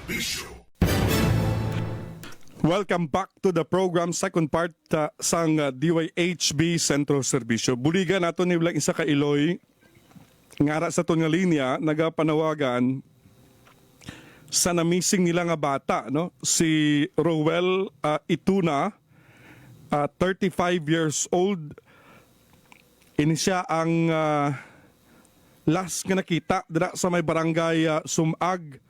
Serbisyo. Welcome back to the program, second part sang DYHB Sentro Serbisyo. Buligan nato ni Blang isa ka Iloy, ngara sa to nga linya, nagapanawagan sa namising nila nga bata, no? Si Rowell Ituna, 35 years old. Ini siya ang last nga nakita dira sa may barangay Sumag,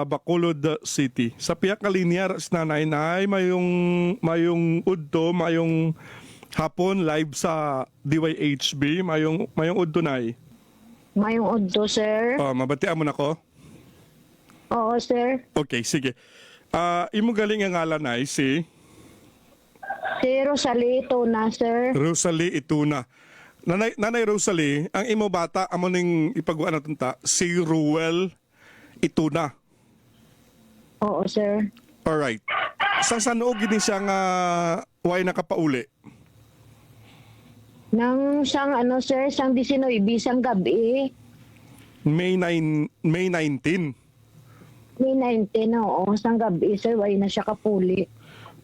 Bacolod City. Sa piyak ka linya sa nanay mayong udto, mayong hapon live sa DYHB, mayong udto nay. Mayong udto, sir. Mabatian mo na ko? Oo, sir. Okay, sige. Imo galing ang ngalan ay si Rosalie Ituna, sir. Rosalie Ituna. Nanay Rosalie, ang imo bata amo ning ipagawa naton ta si Rowell Ituna. Oo, sir. Alright. Sa sanuog gini siya nga way nakapauli? Nang siyang sir, siyang 19, siyang gabi. May 19. May 19, oo, siyang gabi, sir. Way na siya kapuli.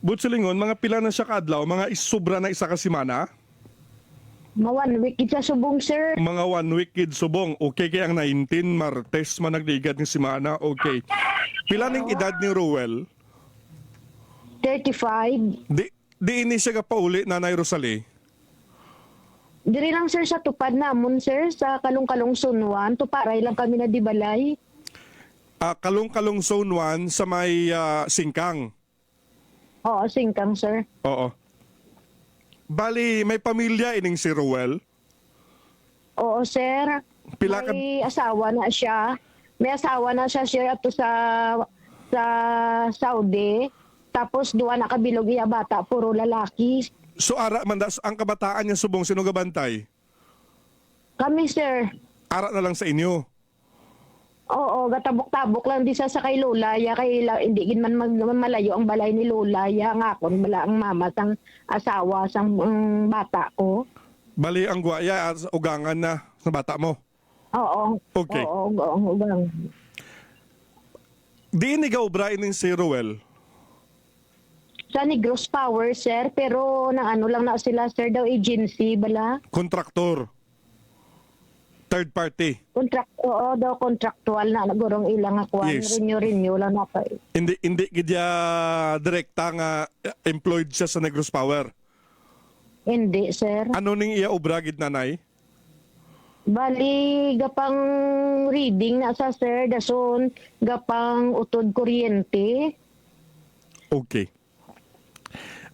Butsulingon, mga pila na siya kadlaw, mga isubra na isa ka semana? One week siya subong, sir. Mga 1 week kid subong. Okay, kaya ang 19, Martes man nagligad ng semana. Okay. Pila ning edad ni Rowell? 35. Di ini siya kapauli, Nanay Rosalie? Diri lang, sir, sa tupad namon, sir, sa Kalong-Kalong Sunwan. Tuparay lang kami na di balay. Kalong-Kalong Zone 1 sa may Singkang. Oo, Singkang, sir. Oo. Bali, may pamilya ining si Rowell? Oo, sir. Pila ka... May asawa na siya. May asawa na siya, sir, ato sa Saudi. Tapos duwa na kabilog iya bata, puro lalaki. So ara man ang kabataan niya subong sino gabantay? Kami, sir. Ara na lang sa inyo. Oo, gatabok-tabok lang di sa kay Lulaya, kay hindi gin man malayo ang balay ni Lulaya nga kon bala ang mama sang asawa sang bata ko. Bali ang guwaya at ugangan na sa bata mo. Oo. Okay. Oo, ugang. Di ni gaubra ining si Rowell? Sa Negros Power, sir, pero na lang na sila, sir, daw agency bala. Kontraktor. Third party. Oo, daw contractual na nagurong ilang akuan. Yes. Renew lang na pa. Hindi gidya direkta nga employed siya sa Negros Power. Hindi, sir. Ano ning iya obra gid nanay? Bali, gapang reading na sa, sir, dason gapang utod kuryente. Okay.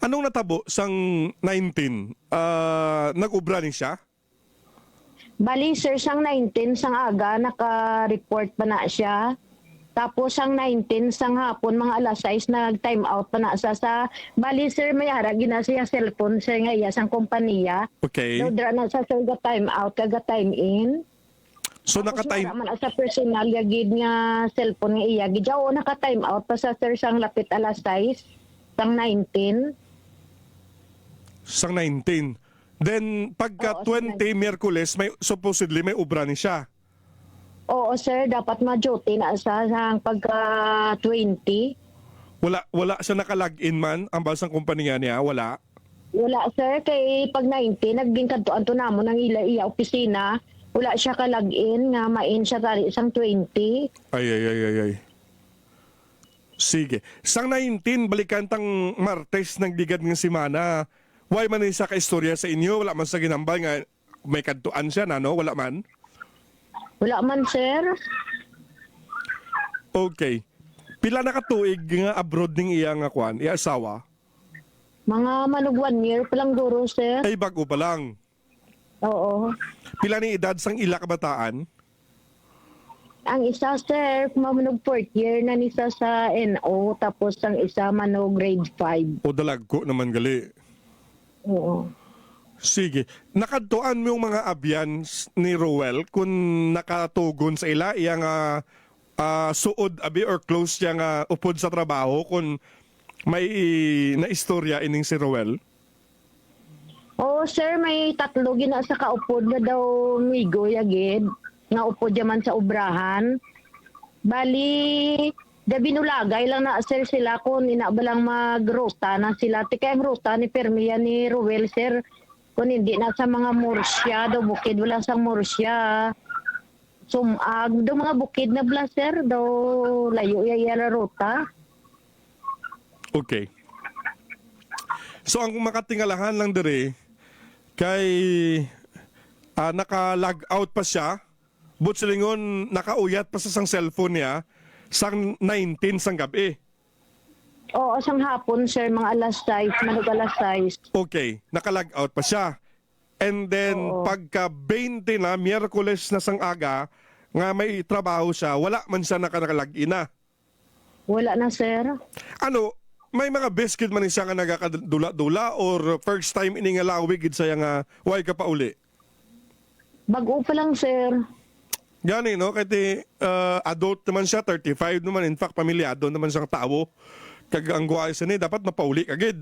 Anong natabo sang 19? Nag-ubra ni siya? Bali, sir, sang 19, sang aga, naka-report pa na siya. Tapos sang 19, sang hapon, mga alas 6, nag-time out pa na sa bali, sir, may ara, gina siya cellphone, sir, nga iya, sang kompanya. Okay. Dra na sa sir, time out, kaga-time in. So naka-time... Man sa personal, yagid nga cellphone nga iya. Gidya, naka-time out pa sa sir, sang lapit alas 6, sang 19. Sang 19. Then, pagka 20 Miyerkules, supposedly may ubra ni siya. Oo, sir, dapat ma-duty na sa pagka 20. Wala siya naka-login man, ang basang kumpanya niya, wala. Wala, sir, kay pag 19, naging kantuan to namon ng iya opisina. Wala siya ka-login, nga main siya tali isang 20. Ay. Sige. Sang 19, balikan tang Martes ng digad ng simana. Why man isa ka istorya sa inyo? Wala man sa ginambal nga may kantuan siya na, no? Wala man? Wala man, sir. Okay. Pila na katuig nga abroad ning iya nga kwan, iya asawa? Mga manug 1 year pa lang guro, sir. Ay bago pa lang. Oo. Pila ni edad sang ila kabataan? Ang isa, sir, mamanug 4th year na nisa sa NO, tapos ang isa manog grade 5. O dalagko naman gali. Oo. Sige. Nakadtuan mo yung mga abyan ni Rowell kung nakatugon sa ila, iya nga suod abi or close siya nga upod sa trabaho kung may naistorya ining si Rowell? Oo, sir, may tatlo gina sa kaupod na daw migo yagid. Nga upod yaman sa ubrahan. Bali, binulagay lang na sir sila kung inabalang magruta na sila. Tika yung ruta ni Permia ni Ruel sir. Kung hindi na sa mga Murcia, daw bukid wala sa Murcia. Sumag, daw mga bukid na bla sir, daw layo yaya ruta. Okay. So ang makatingalahan lang dire kay naka-log out pa siya. But silingon nakauyat pa sa sang cellphone niya sang 19 sang gabi. Oo, sang hapon sir, mga alas 6, manug alas 6. Okay, naka-log out pa siya. And then Oo. pagka 20 na, Miyerkules na sang aga, nga may trabaho siya, wala man siya naka-log in na. Wala na sir. Ano, may mga biscuit man siya nga nagakadula-dula or first time iningalawig gid saya nga way ka pa uli. Bago pa lang sir. Gani no, kay adult naman siya, 35 naman, in fact pamilyado naman siyang tao. Kag ang guway sa ni dapat mapauli kagid.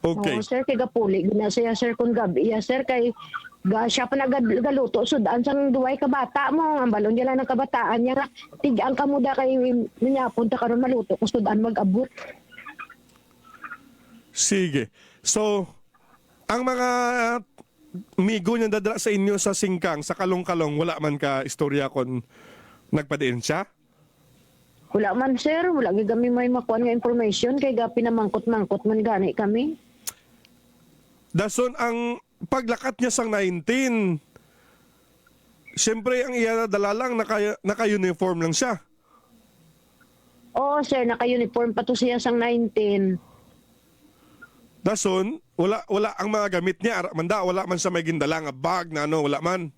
Okay. Oo sir, kay gapuli gina siya sir kung gabi. Ya sir kay siya pa nagaluto sudan sang duway ka bata mo. Ang balon niya lang ng kabataan niya nga. Tigaan ka mo da kay niya punta karon maluto kung sudan mag-abot. Sige. So, ang mga migo niya dadala sa inyo sa singkang, sa kalong-kalong, wala man ka istorya kon nagpadiin siya? Wala man sir, wala gyud kami may makuha nga information kay gapi na mangkot-mangkot man gani kami. Dason ang paglakat niya sang 19. Siyempre ang iya dala lang naka-uniform lang siya. Oo sir, naka-uniform pa to siya sang 19. Dason wala ang mga gamit niya, manda wala man sa may gindala nga bag na ano, wala man.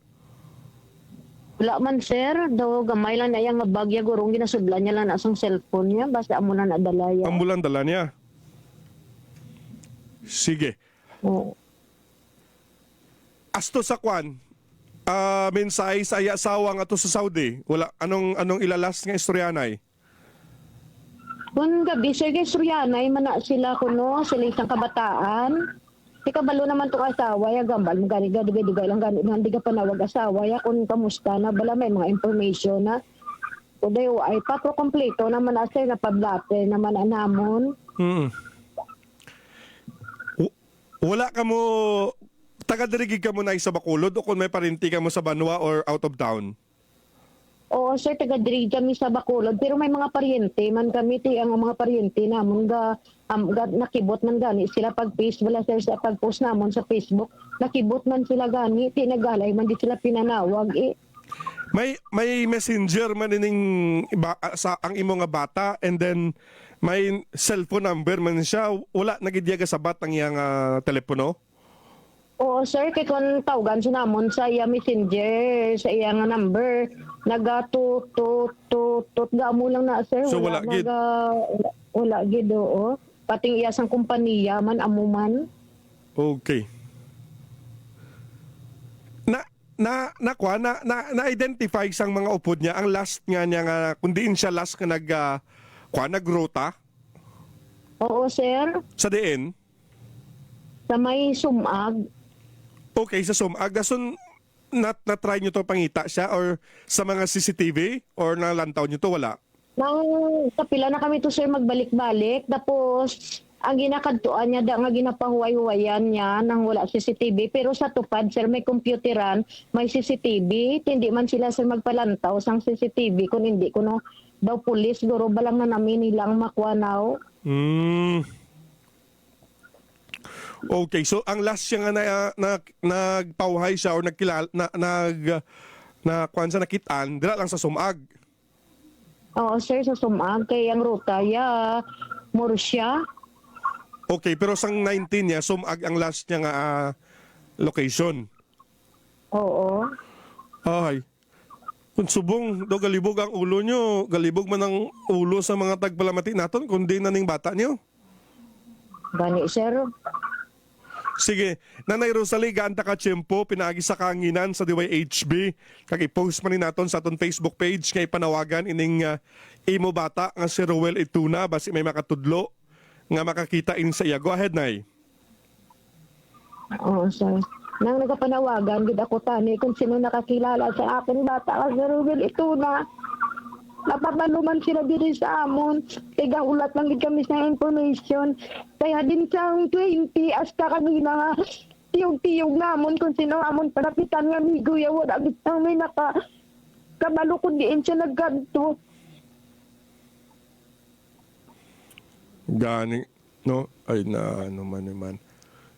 Wala man sir, daw gamay lang na yang bagya gurong ginasudlan niya lang na sang cellphone niya basta amo na nadala ya. Ambulan dala niya. Sige. Oo. Asto sa kwan, mensahe sa iya asawa nga to sa Saudi. Wala anong ilalas nga istoryanay. Kung gabi sir kay Suryanay man na sila kuno sila isang kabataan. Di kabalo naman to asawa ya gambal mo gani dugay lang gani nga di ka panawag asawa ya kung kamusta na bala may mga information na. Kuday ay pa pro kompleto naman na sir na pablate naman anamon. Wala ka mo taga-dirigig ka mo na sa Bacolod o kung may parinti ka mo sa Banwa or out of town? Oo sir, taga-diri kami sa Bacolod pero may mga paryente man kami ti ang mga paryente namon ga nakibot man gani sila pag post wala sir sa pag-post namon sa Facebook nakibot man sila gani ti nagalay man di sila pinanawag May messenger man ining sa ang imo nga bata and then may cellphone number man siya, wala nagidyaga sa bat ang iyang telepono? Oo sir, kay kung tawagan sa namon sa iya messenger, sa iya nga number, nagatut gamo lang na sir. So wala gid? Wala gid oo. Pating iya sang kumpanya man amuman. Okay. Na-identify sang mga upod niya, ang last nga niya nga, kung diin siya last nga nagrota Oo sir, sa diin? sa may sumag. Okay, sa Sumag. Dason, na-try nyo to pangita siya or sa mga CCTV or nalantaw nyo to, wala? Nang kapila na kami to sir magbalik-balik tapos ang ginakadtuan niya da nga ginapahuway-huwayan niya nang wala CCTV pero sa tupad sir may computeran may CCTV hindi man sila sir magpalantaw sang CCTV kung hindi kuno daw pulis guro balang na namin nilang makuanaw. Okay, so ang last siya nga nagpauhay siya or nagkilala kuan sa nakitaan dira lang sa Sumag. Oo sir, sa Sumag kay ang ruta ya Murcia. Okay, pero sang 19 niya Sumag ang last niya nga location. Oo. Ay. Kung subong do galibog ang ulo nyo, galibog man ang ulo sa mga tagpalamati naton kundi na ning bata niyo. Gani sir. Sige, Nanay Rosalie, gaanta ka tiyempo, pinaagi sa kanginan sa DYHB. Kag i-post man ni naton sa aton Facebook page kay panawagan ining imo bata nga si Ruel Ituna basi may makatudlo nga makakita in sa iya. Go ahead, Nay. Oo sir. Nang nagapanawagan gid ako tani kung sino nakakilala sa akin bata ka si Ruel Ituna. napapanuman sila diri sa amon. Kaya ulat lang gid kami sa information. Kaya din sa 20 hasta kami na nga tiyog-tiyog namon kung sino amon parapitan nga amigo ya wala gid may naka kabalo ko diin siya naggadto. Gani, no? Ay na, ano man.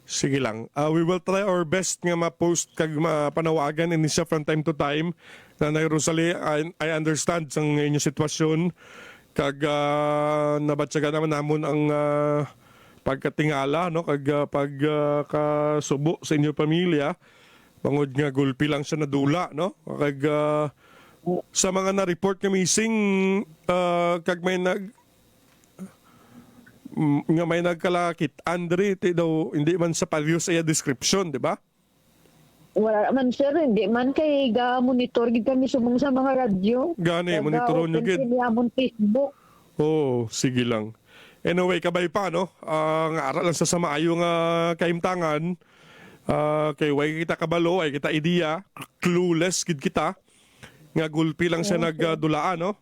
Sige lang. We will try our best nga ma-post kag mapanawagan ini siya from time to time. Nanay Rosalie, I understand sang inyong sitwasyon. Kag nabatsaga naman namon ang pagkatingala, no? Kag pagkasubo sa inyong pamilya. Bangod nga gulpi lang siya nadula, no? Kag sa mga na-report nga missing, kag may nagkalakit Andre ti daw hindi man sa palyo sa iya description, di ba? Wala man sir, hindi man kay ga monitor gid kami sumong sa mga radyo. Gani monitor nyo gid. Kaya amon Facebook. Oh, sige lang. Anyway, kabay pa no. Ang aral lang sa maayo nga kaimtangan. Kay way kita kabalo, ay kita idea, clueless gid kita. Nga gulpi lang siya nagdulaan, no?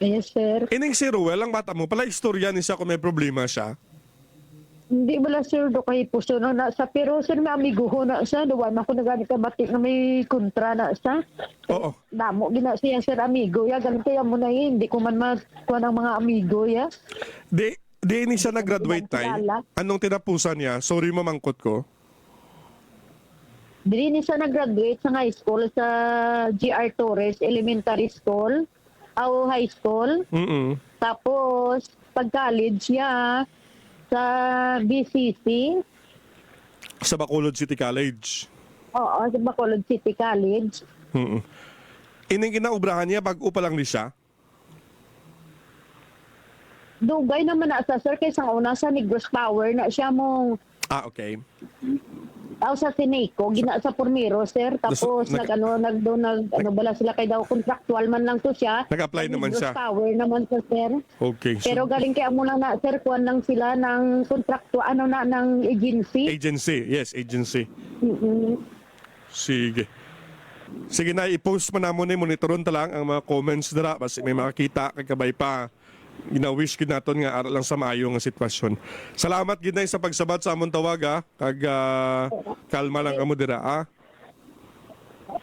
Yes sir. Ining si Ruel, ang bata mo, pala istorya ni siya kung may problema siya. Hindi bala sir do kay puso no na sa pero sir may amigo ho na sa duwan ako nagani ka batik na may kontra na sa. Oo. Damo gina siya sir amigo ya ganun kaya mo na hindi ko man makuha ng mga amigo ya. Di ni siya nag-graduate tay. Anong tinapusan niya? Sorry mamangkot ko. Dili ni siya nag-graduate sa high school sa GR Torres Elementary School o high school. Tapos pag-college niya sa BCC. Sa Bacolod City College. Oo, sa Bacolod City College. Ining kinaubrahan niya, bago pa lang ni siya? Dugay naman na sa sir kaysa una sa Negros Power na siya mong Okay. sa Sineco, gina sa Pormero, sir. Tapos bala sila kay daw contractual man lang to siya. Nag-apply naman Negros siya. Power naman to, sir. Okay. So, Pero galing kay amo lang na, sir, kuan lang sila ng contractual, ng agency. agency. Yes, agency. Mm-mm. Sige. Sige na, i-post mo na mo ni monitoron ta lang ang mga comments dira basi may makakita kay kabay pa. Gina-wish gid naton nga aral lang sa maayo nga sitwasyon. Salamat gid nay sa pagsabat sa amon tawag kag kalma lang kamo dira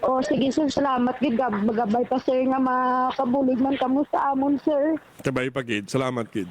O sige, sir, salamat gid magabay pa, sir, nga makabulig man kamo sa amon, sir. Kabay pa gid. Salamat gid.